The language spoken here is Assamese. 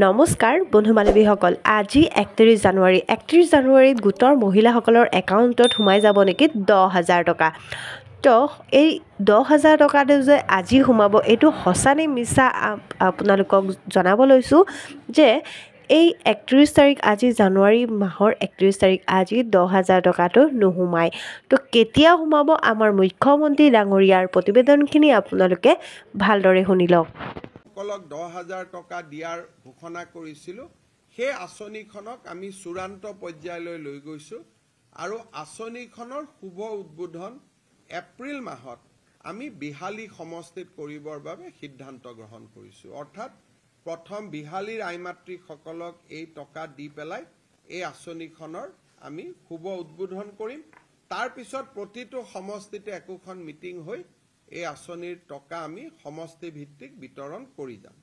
নমস্কাৰ বন্ধু বান্ধৱীসকল আজি 31 জানুৱাৰীত গোটৰ মহিলাসকলৰ একাউণ্টত সোমাই যাব নেকি 10,000 টকা তো এই 10,000 টকাটো যে আজি সোমাব এইটো সঁচানে মিছা আপোনালোকক জনাব লৈছোঁ যে এই 31 তাৰিখ আজি জানুৱাৰী মাহৰ 31 তাৰিখ আজি 10,000 টকাটো নোসোমায় তো কেতিয়া সোমাব আমাৰ মুখ্যমন্ত্ৰী ডাঙৰীয়াৰ প্ৰতিবেদনখিনি আপোনালোকে ভালদৰে শুনি লওক সকলক 10,000 টকা দিয়াৰ ঘোষণা কৰিছিলোঁ সেই আঁচনিখনক আমি চূড়ান্ত পৰ্যায়লৈ লৈ গৈছোঁ আৰু আঁচনিখনৰ শুভ উদ্বোধন এপ্ৰিল মাহত আমি বিহালী সমষ্টিত কৰিবৰ বাবে সিদ্ধান্ত গ্ৰহণ কৰিছোঁ অৰ্থাৎ প্ৰথম বিহালীৰ আইমাতৃসকলক এই টকা দি পেলাই এই আঁচনিখনৰ আমি শুভ উদ্বোধন কৰিম তাৰ পিছত প্ৰতিটো সমষ্টিতে একোখন মিটিং হৈ এই আঁচনিৰ টকা আমি সমষ্টি ভিত্তিক বিতৰণ কৰি যাম